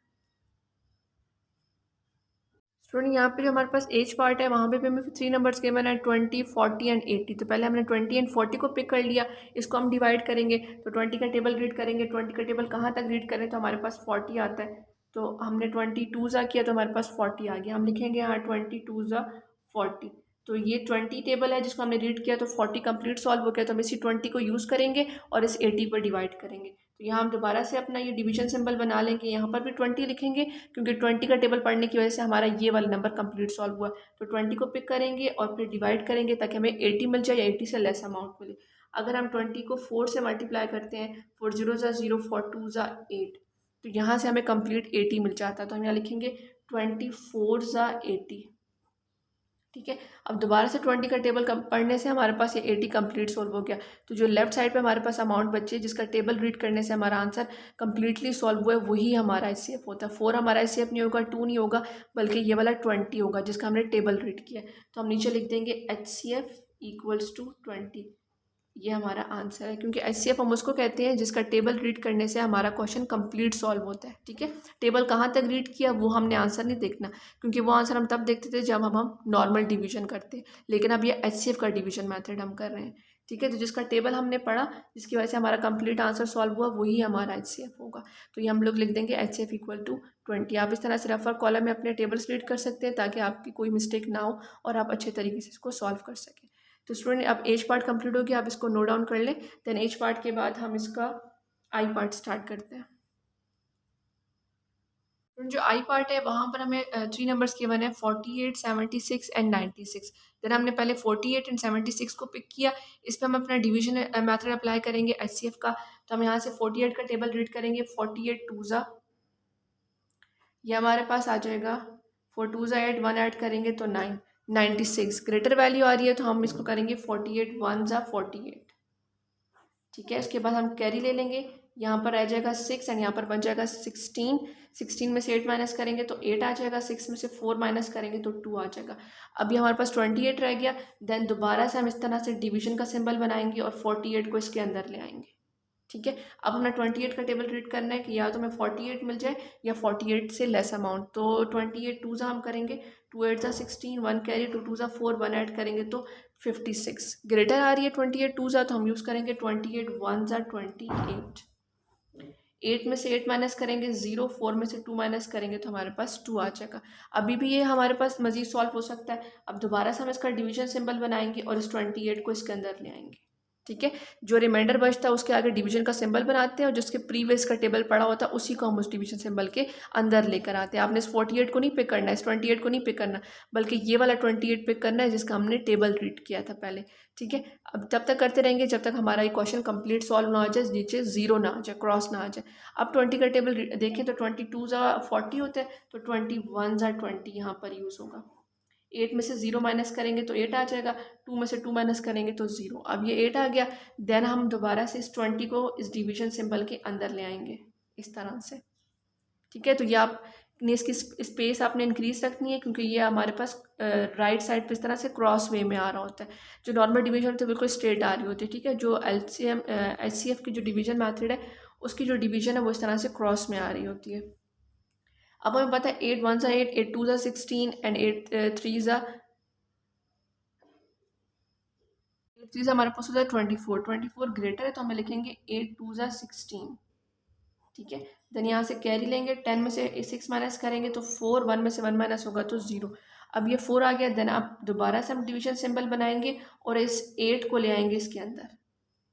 स्टूडेंट यहाँ पे जो हमारे पास एज पार्ट है वहाँ पे भी हमें 3 नंबर्स गिवन है 20, 40 एंड 80। तो पहले हमने 20 एंड 40 को पिक कर लिया, इसको हम डिवाइड करेंगे। तो 20 का टेबल रीड करेंगे। 20 का टेबल कहाँ तक रीड करें तो हमारे पास 40 आता है। तो हमने 22 ज़ा किया तो हमारे पास 40 आ गया। हम लिखेंगे यहाँ 22 ज़ा 40। तो ये 20 टेबल है जिसको हमने रीड किया तो 40 कंप्लीट सॉल्व हो गया। तो हम इसी 20 को यूज़ करेंगे और इस 80 पर डिवाइड करेंगे। तो यहाँ हम दोबारा से अपना ये डिवीजन सिंबल बना लेंगे। यहाँ पर भी 20 लिखेंगे क्योंकि 20 का टेबल पढ़ने की वजह से हमारा ये वाला नंबर कंप्लीट सॉल्व हुआ। तो 20 को पिक करेंगे और फिर डिवाइड करेंगे ताकि हमें 80 मिल जाए या 80 से लेस अमाउंट मिले। अगर हम 20 को 4 से मल्टीप्लाई करते हैं, 4 0 ज़ा 0, 4 2 ज़ा 8, तो यहाँ से हमें कंप्लीट 80 मिल जाता है। तो हम यहाँ लिखेंगे 24 ज़ा 80। ठीक है। अब दोबारा से 20 का टेबल पढ़ने से हमारे पास ये 80 कंप्लीट सॉल्व हो गया। तो जो लेफ्ट साइड पे हमारे पास अमाउंट बची है जिसका टेबल रीड करने से हमारा आंसर कंप्लीटली सॉल्व हुआ है, वही हमारा HCF होता है। 4 हमारा HCF नहीं होगा, 2 नहीं होगा, बल्कि ये वाला 20 होगा जिसका हमने टेबल रीड किया है। तो हम नीचे लिख देंगे HCF इक्वल्स टू 20। ये हमारा आंसर है, क्योंकि HCF हम उसको कहते हैं जिसका टेबल रीड करने से हमारा क्वेश्चन कंप्लीट सॉल्व होता है। ठीक है, टेबल कहाँ तक रीड किया वो हमने आंसर नहीं देखना, क्योंकि वो आंसर हम तब देखते थे जब हम नॉर्मल डिवीजन करते, लेकिन अब ये HCF का डिवीजन मेथड हम कर रहे हैं। ठीक है, तो जिसका टेबल हमने पढ़ा जिसकी वजह से हमारा कंप्लीट आंसर सॉल्व हुआ वही हमारा HCF होगा। तो ये हम लोग लिख देंगे HCF इक्वल टू 20। आप इस तरह से रेफर कॉलम में अपने टेबल्स रीड कर सकते हैं ताकि आपकी कोई मिस्टेक ना हो और आप अच्छे तरीके से इसको सॉल्व कर सकें। तो स्टूडेंट अब एज पार्ट कंप्लीट हो गया, आप इसको नोट डाउन कर लें। देन एज पार्ट के बाद हम इसका आई पार्ट स्टार्ट करते हैं। जो आई पार्ट है वहाँ पर हमें 3 नंबर्स गिवन है 48, 76 एंड 96। देन हमने पहले 48 एंड 76 को पिक किया। इस पर हम अपना डिवीजन मेथड अप्लाई करेंगे HCF का। तो हम यहाँ से 48 का टेबल रीड करेंगे। 48 टू ज़ा, ये हमारे पास आ जाएगा 4 टू ज़ा 8, 1 ऐड करेंगे तो 9। 96 ग्रेटर वैल्यू आ रही है तो हम इसको करेंगे 48 1 ज़ा 48। ठीक है, इसके बाद हम कैरी ले लेंगे। यहाँ पर रह जाएगा 6 एंड यहाँ पर बन जाएगा 16। 16 में से 8 माइनस करेंगे तो 8 आ जाएगा। 6 में से 4 माइनस करेंगे तो 2 आ जाएगा। अभी हमारे पास 28 रह गया। देन दोबारा से हम इस तरह से डिवीजन का सिंबल बनाएंगे और 48 को इसके अंदर ले आएंगे। ठीक है, अब हमें 28 का टेबल रीड करना है कि या तो हमें 48 मिल जाए या 48 से लेस अमाउंट। तो 28 टू ज़ा हम करेंगे, 2 8 ज़ा 16, 1 कैरी, 2 2 ज़ा 4, 1 ऐड करेंगे तो 56। ग्रेटर आ रही है 28 टू ज़ा तो हम यूज़ करेंगे 28 1 ज़ा 28। 8 में से 8 माइनस करेंगे 0, 4 में से 2 माइनस करेंगे तो हमारे पास 2 आ जाएगा। अभी भी ये हमारे पास मज़ीद सॉल्व हो सकता है। अब दोबारा से हम इसका डिवीजन सिंबल बनाएंगे और इस 28 को इसके अंदर ले आएंगे। ठीक है, जो रिमाइंडर बचता है उसके आगे डिवीजन का सिंबल बनाते हैं और जिसके प्रीवियस का टेबल पड़ा होता है उसी को हम उस डिवीजन सिंबल के अंदर लेकर आते हैं। आपने इस 48 को नहीं पिक करना है, इस 28 को नहीं पिक करना, बल्कि ये वाला 28 पिक करना है जिसका हमने टेबल रीड किया था पहले। ठीक है, अब तब तक करते रहेंगे जब तक हमारा ये क्वेश्चन कंप्लीट सॉल्व ना हो जाए, नीचे 0 ना आ जाए, क्रॉस ना आ जाए। अब 20 का टेबल देखें तो 22 ज़ा 40 होता है तो 21 ज़ा 20 यहाँ पर यूज़ होगा। 8 में से 0 माइनस करेंगे तो 8 आ जाएगा। 2 में से 2 माइनस करेंगे तो 0। अब ये 8 आ गया। देन हम दोबारा से इस 20 को इस डिवीजन सिंबल के अंदर ले आएंगे इस तरह से। ठीक है, तो ये आपने इसकी स्पेस आपने इंक्रीज रखनी है क्योंकि ये हमारे पास राइट साइड पे इस तरह से क्रॉस वे में आ रहा होता है। जो नॉर्मल डिवीजन होता है बिल्कुल स्ट्रेट आ रही होती है। ठीक है, जो LCM HCF की जो डिवीजन मैथड है उसकी जो डिवीजन है वो इस तरह से क्रॉस में आ रही होती है। अब हमें पता है 8 1 ज़ा 8, 8 2 ज़ा 16 एंड 8 3 ज़ा चीज़ हमारे पास होता है 24। 24 ग्रेटर है तो हमें लिखेंगे 8 2 ज़ा 16। ठीक है, देन यहाँ से कैरी लेंगे। 10 में से 6 माइनस करेंगे तो 4, 1 में से 1 माइनस होगा तो 0। अब ये 4 आ गया। देन आप दोबारा से हम डिवीजन सिंबल बनाएंगे और इस 8 को ले आएंगे इसके अंदर।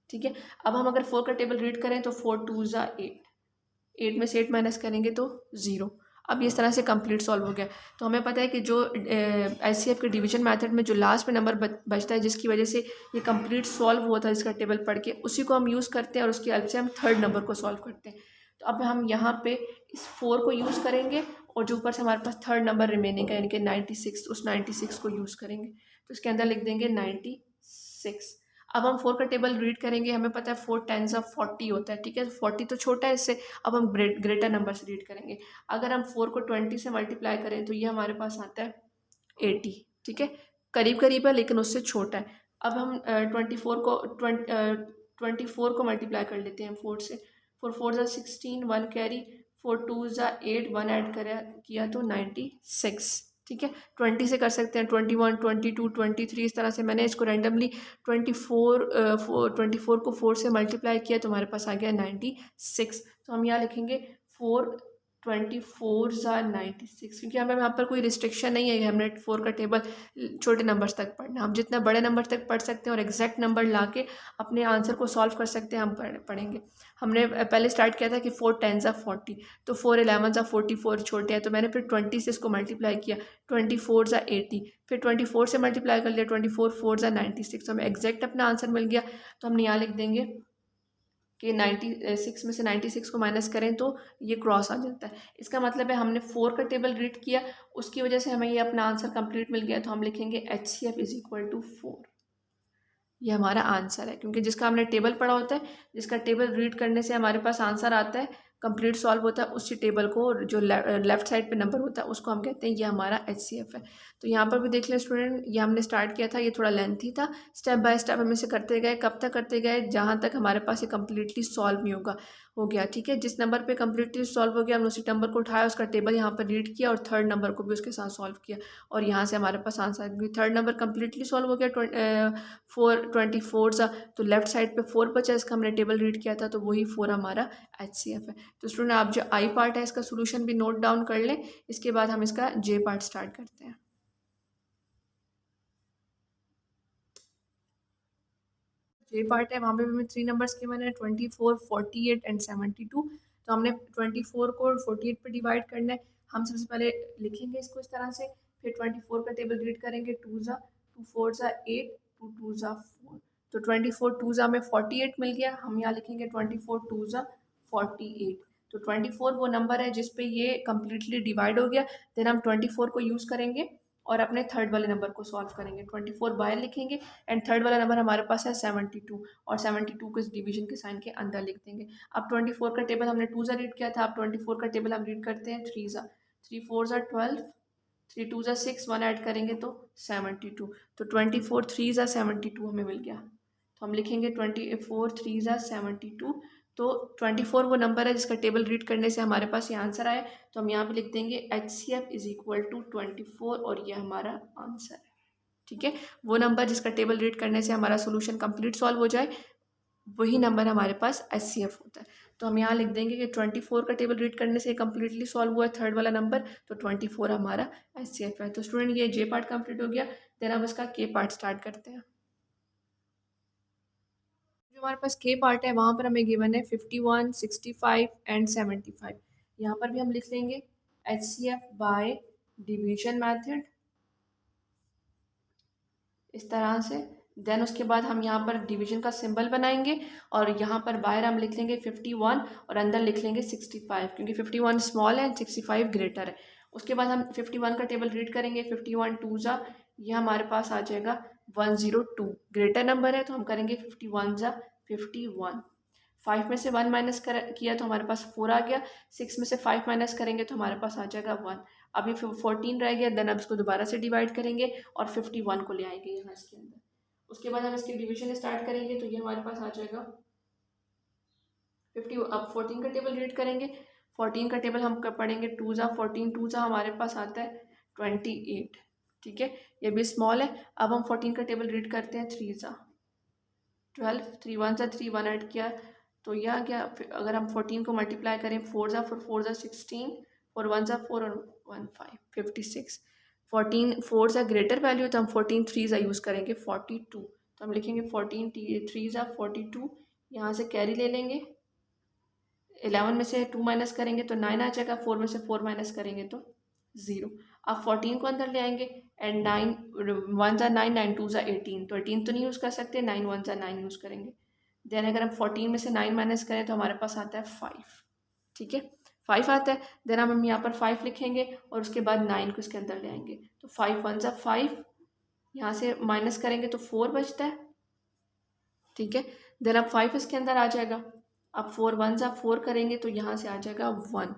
ठीक है, अब हम अगर 4 का टेबल रीड करें तो 4 2 ज़ा 8, 8 में से 8 माइनस करेंगे तो 0। अब इस तरह से कंप्लीट सॉल्व हो गया। तो हमें पता है कि जो HCF के डिवीजन मेथड में जो लास्ट में नंबर बचता है जिसकी वजह से ये कंप्लीट सॉल्व हुआ था इसका टेबल पढ़ के, उसी को हम यूज़ करते हैं और उसकी हेल्प से हम थर्ड नंबर को सॉल्व करते हैं। तो अब हम यहाँ पे इस 4 को यूज़ करेंगे और जो ऊपर से हमारे पास थर्ड नंबर रिमेनिंग है यानी कि 96, उस 96 को यूज़ करेंगे। तो इसके अंदर लिख देंगे 96। अब हम 4 का टेबल रीड करेंगे। हमें पता है 4 10 ज़ा 40 होता है। ठीक है, 40 तो छोटा है इससे। अब हम ग्रेटर नंबर से रीड करेंगे। अगर हम 4 को 20 से मल्टीप्लाई करें तो ये हमारे पास आता है 80। ठीक है, करीब करीब है लेकिन उससे छोटा है। अब हम 24 को मल्टीप्लाई कर लेते हैं 4 से। 4 4 ज़ा 16, 1 कैरी, 4 2 ज़ा 8, 1 ऐड किया तो 96। ठीक है, 20 से कर सकते हैं 21, 22, 23 इस तरह से। मैंने इसको रैंडमली 24 को 4 से मल्टीप्लाई किया तो हमारे पास आ गया 96। तो हम यहाँ लिखेंगे 4 24 ज़ा 96 क्योंकि हमें यहाँ पर कोई रिस्ट्रिक्शन नहीं है कि हमने 4 का टेबल छोटे नंबर्स तक पढ़ना। हम जितना बड़े नंबर तक पढ़ सकते हैं और एग्जैक्ट नंबर ला के अपने आंसर को सॉल्व कर सकते हैं, हम पढ़ेंगे। हमने पहले स्टार्ट किया था कि 4 10 ज़ा 40, तो 4 11 ज़ा 44 छोटे हैं तो मैंने फिर 20 से इसको मल्टीप्लाई किया। 24 ज़ा 80, फिर 24 से मल्टीप्लाई कर लिया। 24 4 ज़ा 96, तो हमें एग्जैक्ट अपना आंसर मिल गया। तो हमने यहाँ लिख देंगे कि 96 में से 96 को माइनस करें तो ये क्रॉस आ जाता है। इसका मतलब है हमने 4 का टेबल रीड किया, उसकी वजह से हमें ये अपना आंसर कंप्लीट मिल गया। तो हम लिखेंगे HCF इज इक्वल टू 4। ये हमारा आंसर है, क्योंकि जिसका हमने टेबल पढ़ा होता है, जिसका टेबल रीड करने से हमारे पास आंसर आता है, कंप्लीट सॉल्व होता है, उसी टेबल को जो लेफ्ट साइड पे नंबर होता है उसको हम कहते हैं ये हमारा HCF है। तो यहाँ पर भी देख लें स्टूडेंट, ये हमने स्टार्ट किया था, ये थोड़ा लेंथी था, स्टेप बाय स्टेप हम इसे करते गए। कब तक करते गए? जहाँ तक हमारे पास ये कम्प्लीटली सॉल्व नहीं होगा, हो गया। ठीक है, जिस नंबर पे कम्प्लीटली सॉल्व हो गया हमने उसी नंबर को उठाया, उसका टेबल यहाँ पर रीड किया और थर्ड नंबर को भी उसके साथ सॉल्व किया, और यहाँ से हमारे पास आंसर, क्योंकि थर्ड नंबर कम्प्लीटली सॉल्व हो गया 24 सा, तो लेफ्ट साइड पे 4 बचा, इसका हमने टेबल रीड किया था, तो वही 4 हमारा HCF है। तो स्टूडेंट आप जो आई पार्ट है इसका सोल्यूशन भी नोट डाउन कर लें, इसके बाद हम इसका जे पार्ट स्टार्ट करते हैं। जे पार्ट है, वहाँ पे भी हमें 3 नंबर्स के मैंने 24, 48 एंड 72। तो हमने 24 को 48 पे डिवाइड करना है। हम सबसे पहले लिखेंगे इसको इस तरह से, फिर 24 का टेबल रीड करेंगे, 2 ज़ा 2 4 ज़ा 8, 2 2 ज़ा 4, तो 24 2 ज़ा में 48 मिल गया। हम यहाँ लिखेंगे 24 2 ज़ा 48। तो 24 वो नंबर है जिस पे ये कम्प्लीटली डिवाइड हो गया। देन हम 24 को यूज़ करेंगे और अपने थर्ड वाले नंबर को सॉल्व करेंगे। 24 बाहर लिखेंगे एंड थर्ड वाला नंबर हमारे पास है 72, और 72 को इस डिवीजन के साइन के अंदर लिख देंगे। अब 24 का टेबल हमने 2 ज़ा रीड किया था, अब 24 का टेबल हम रीड करते हैं 3 ज़ा, 3 4 ज़ा 12, 3 2 ज़ा 6, 1 ऐड करेंगे तो 72। तो 24 3 ज़ा 72 हमें मिल गया। तो हम लिखेंगे 24 3 ज़ा 72। तो 24 वो नंबर है जिसका टेबल रीड करने से हमारे पास ये आंसर आया। तो हम यहाँ पे लिख देंगे HCF इज इक्वल टू 24, और ये हमारा आंसर है। ठीक है, वो नंबर जिसका टेबल रीड करने से हमारा सोल्यूशन कंप्लीट सॉल्व हो जाए, वही नंबर हमारे पास HCF होता है। तो हम यहाँ लिख देंगे कि 24 का टेबल रीड करने से कम्प्लीटली सॉल्व हुआ है थर्ड वाला नंबर, तो 24 हमारा HCF है। तो स्टूडेंट ये जे पार्ट कंप्लीट हो गया। देन हम इसका के पार्ट स्टार्ट करते हैं। जो हमारे पास के पार्ट है वहाँ पर हमें गिवन है 51, 65 एंड 75। यहाँ पर भी हम लिख लेंगे HCF बाय डिवीजन मेथड इस तरह से। देन उसके बाद हम यहाँ पर डिवीजन का सिंबल बनाएंगे, और यहाँ पर बाहर हम लिख लेंगे 51 और अंदर लिख लेंगे 65, क्योंकि 51 स्मॉल है, 65 ग्रेटर है। उसके बाद हम 51 का टेबल रीड करेंगे, 51 2 ज़ा, ये हमारे पास आ जाएगा 102, ग्रेटर नंबर है, तो हम करेंगे 51 ज़ा 51। 5 में से 1 माइनस कर किया तो हमारे पास 4 आ गया, 6 में से 5 माइनस करेंगे तो हमारे पास आ जाएगा 1। अभी 14 रह गया, देन अब इसको दोबारा से डिवाइड करेंगे और 51 को ले आएंगे यहाँ इसके अंदर। उसके बाद हम इसकी डिवीजन स्टार्ट करेंगे, तो ये हमारे पास आ जाएगा 50। अब 14 का टेबल रीड करेंगे, 14 का टेबल हम पढ़ेंगे 2 ज़ा 14, 2 ज़ा हमारे पास आता है 28। ठीक है, ये भी स्मॉल है। अब हम 14 का टेबल रीड करते हैं 3 ज़ा 12, 3 1 ज़ा 3, 1 ऐड किया तो यह क्या, अगर हम 14 को मल्टीप्लाई करें 4 ज़ा 4, 4 ज़ा 16, 4 1 ज़ा 4 और 1 5, 56। 14 4 ज़ा ग्रेटर वैल्यू, तो हम 14 3 ज़ा यूज़ करेंगे 42। तो हम लिखेंगे 14 3 ज़ा 42, यहाँ से कैरी ले लेंगे, 11 में से 2 माइनस करेंगे तो 9 आ जाएगा, 4 में से 4 माइनस करेंगे तो 0। अब 14 को अंदर ले आएंगे एंड 9 1 ज़ा 9, 9 2 ज़ा 18, तो 18 तो नहीं यूज़ कर सकते, 9 1 ज़ा 9 यूज़ करेंगे। देन अगर हम 14 में से 9 माइनस करें तो हमारे पास आता है 5। ठीक है, 5 आता है। देन हम यहाँ पर 5 लिखेंगे और उसके बाद 9 को इसके अंदर ले आएंगे, तो 5 1 ज़ा 5, यहाँ से माइनस करेंगे तो 4 बचता है। ठीक है, देन अब 5 इसके अंदर आ जाएगा। अब 4 1 ज़ा 4 करेंगे तो यहाँ से आ जाएगा 1।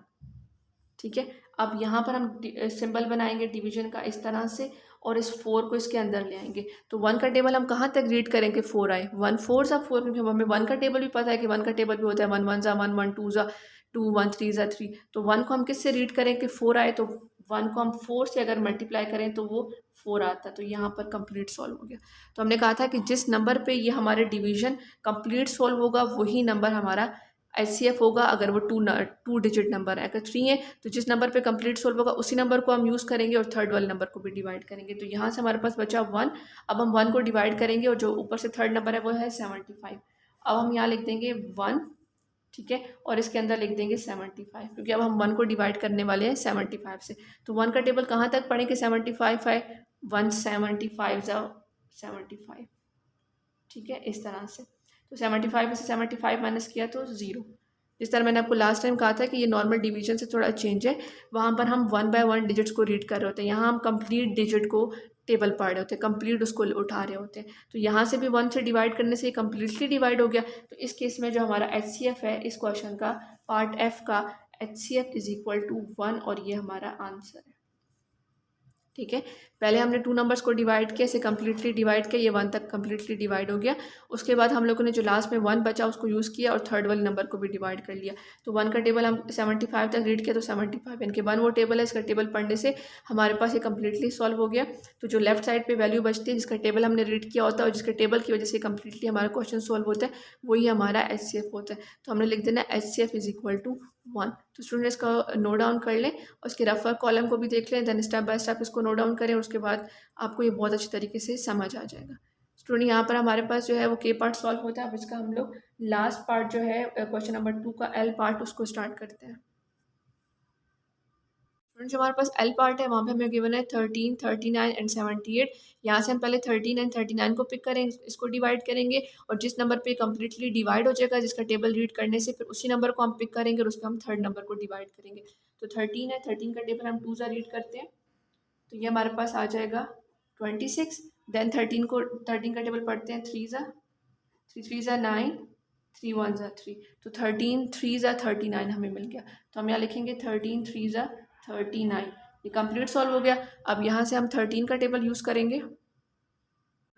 ठीक है, अब यहाँ पर हम सिंबल बनाएंगे डिवीजन का इस तरह से, और इस 4 को इसके अंदर ले आएंगे। तो 1 का टेबल हम कहाँ तक रीड करेंगे 4 आए, 1 4 ज़ा 4, क्योंकि हमें 1 का टेबल भी पता है कि 1 का टेबल भी होता है 1 1 ज़ा 1, 1 2 ज़ा 2, 1 3 ज़ा 3। तो 1 को हम किससे रीड करें कि 4 आए, तो 1 को हम 4 से अगर मल्टीप्लाई करें तो वो 4 आता है। तो यहाँ पर कंप्लीट सॉल्व हो गया। तो हमने कहा था कि जिस नंबर पे ये हमारे डिवीजन कंप्लीट सॉल्व होगा वही नंबर हमारा HCF होगा, अगर वो 2 डिजिट नंबर है। अगर 3 है तो जिस नंबर पे कंप्लीट सॉल्व होगा उसी नंबर को हम यूज़ करेंगे और थर्ड वाले नंबर को भी डिवाइड करेंगे। तो यहाँ से हमारे पास बचा 1। अब हम 1 को डिवाइड करेंगे और जो ऊपर से थर्ड नंबर है वो है 75। अब हम यहाँ लिख देंगे 1, ठीक है, और इसके अंदर लिख देंगे 75, क्योंकि अब हम 1 को डिवाइड करने वाले हैं 75 से। तो 1 का टेबल कहाँ तक पढ़ें कि 75 है, 1 75 ज़ा 75। ठीक है, इस तरह से। तो 75 में से 75 माइनस किया तो 0। जिस तरह मैंने आपको लास्ट टाइम कहा था कि ये नॉर्मल डिवीजन से थोड़ा चेंज है, वहाँ पर हम 1 बाय 1 डिजिट्स को रीड कर रहे होते हैं, यहाँ हम कंप्लीट डिजिट को टेबल पढ़ रहे होते हैं, कंप्लीट उसको उठा रहे होते हैं। तो यहाँ से भी 1 से डिवाइड करने से ये कम्प्लीटली डिवाइड हो गया। तो इस केस में जो हमारा HCF है इस क्वेश्चन का, पार्ट F का HCF इज इक्वल टू 1 और ये हमारा आंसर है। ठीक है, पहले हमने 2 नंबर्स को डिवाइड किया, इसे कम्प्लीटली डिवाइड किया, ये 1 तक कम्प्लीटली डिवाइड हो गया। उसके बाद हम लोगों ने जो लास्ट में 1 बचा उसको यूज़ किया और थर्ड वाले नंबर को भी डिवाइड कर लिया। तो 1 का टेबल हम 75 तक रीड किया, तो 75 यानी कि 1 वो टेबल है, इसका टेबल पढ़ने से हमारे पास ये कम्प्लीटली सॉल्व हो गया। तो जो लेफ्ट साइड पर वैल्यू बचती है, जिसका टेबल हमने रीड किया होता है और जिसके टेबल की वजह से कम्प्लीटली हमारा क्वेश्चन सॉल्व होता है, वही हमारा HCF होता है। तो हमने लिख देना HCF इज इक्वल टू 1। तो स्टूडेंट इसका नोट डाउन कर लें और उसके रफर कॉलम को भी देख लें, देन स्टेप बाय स्टेप इसको नोट डाउन करें और उसके बाद आपको ये बहुत अच्छी तरीके से समझ आ जाएगा। स्टूडेंट यहाँ पर हमारे पास जो है वो के पार्ट सॉल्व होता है। अब इसका हम लोग लास्ट पार्ट जो है क्वेश्चन नंबर 2 का L पार्ट उसको स्टार्ट करते हैं। स्टूडेंट जो हमारे पास L पार्ट है वहाँ पे हमें गिवन है 13, 39 एंड 78। यहाँ से हम पहले 13 एंड 39 को पिक करेंगे, इसको डिवाइड करेंगे और जिस नंबर पे कम्प्लीटली डिवाइड हो जाएगा, जिसका टेबल रीड करने से, फिर उसी नंबर को हम पिक करेंगे और उस पर हम थर्ड नंबर को डिवाइड करेंगे। तो 13 है, 13 का टेबल हम 2 सा रीड करते हैं, तो ये हमारे पास आ जाएगा 26। देन 13 का टेबल पढ़ते हैं, 3 ज़ा 9, 3 1 ज़ा 3। तो 13 3 ज़ा 39 हमें मिल गया। तो हम यहाँ लिखेंगे 13 3 ज़ा 39। ये कंप्लीट सॉल्व हो गया। अब यहाँ से हम 13 का टेबल यूज़ करेंगे,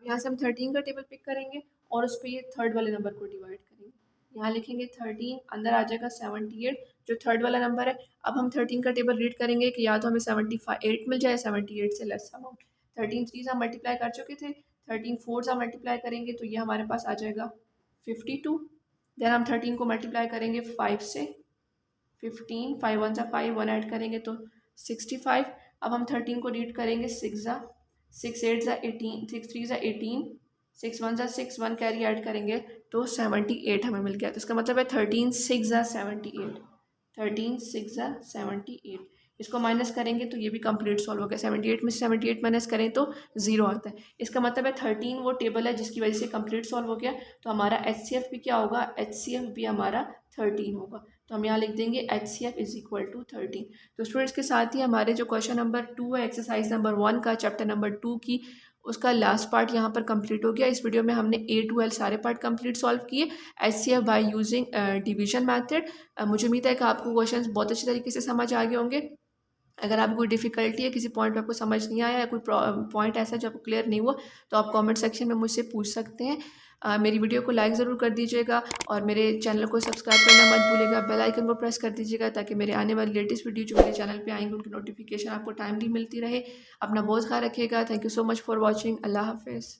यहाँ से हम 13 का टेबल पिक करेंगे और उस पर ये थर्ड वाले नंबर को डिवाइड करेंगे। यहाँ लिखेंगे 13, अंदर आ जाएगा 78 जो थर्ड वाला नंबर है। अब हम 13 का टेबल रीड करेंगे कि या तो हमें 78 मिल जाए, 78 से लेस अमाउंट। 13 3 से हम मल्टीप्लाई कर चुके थे, 13 4 से मल्टीप्लाई करेंगे तो ये हमारे पास आ जाएगा 52। देन हम 13 को मल्टीप्लाई करेंगे 5 से, 15, 5 1 ज़ा 5, 1 ऐड करेंगे तो 65। अब हम 13 को रीड करेंगे 6 ज़ा 6 8 ज़ा 18, 6 3 ज़ा 18, 6 1 ज़ा 6, 1 कैरी ऐड करेंगे तो 78 हमें मिल गया। तो इसका मतलब है 13 6 ज़ा 78, 13 6 ज़ा 78। इसको माइनस करेंगे तो ये भी कंप्लीट सॉल्व हो गया। 78 में से 78 माइनस करें तो 0 आता है। इसका मतलब है 13 वो टेबल है जिसकी वजह से कंप्लीट सॉल्व हो गया। तो हमारा HCF भी क्या होगा, HCF भी हमारा 13 होगा। तो हम यहाँ लिख देंगे HCF इज इक्वल टू 13। तो स्टूडेंट्स के साथ ही हमारे जो क्वेश्चन नंबर 2 है एक्सरसाइज नंबर 1 का चैप्टर नंबर 2 की, उसका लास्ट पार्ट यहाँ पर कंप्लीट हो गया। इस वीडियो में हमने A to L सारे पार्ट कंप्लीट सॉल्व किए HCF bye using division method. मुझे उम्मीद है कि आपको क्वेश्चंस बहुत अच्छी तरीके से समझ आ गए होंगे। अगर आपको कोई डिफ़िकल्टी है, किसी पॉइंट पे आपको समझ नहीं आया या कोई पॉइंट ऐसा जो आपको क्लियर नहीं हुआ, तो आप कमेंट सेक्शन में मुझसे पूछ सकते हैं। मेरी वीडियो को लाइक ज़रूर कर दीजिएगा और मेरे चैनल को सब्सक्राइब करना मत भूलिएगा। बेल आइकन को प्रेस कर दीजिएगा ताकि मेरे आने वाली लेटेस्ट वीडियो जो मेरे चैनल पे आएंगे उनकी नोटिफिकेशन आपको टाइमली मिलती रहे। अपना बहुत ख्याल रखिएगा। Thank you so much for watching. अल्लाह हाफिज़।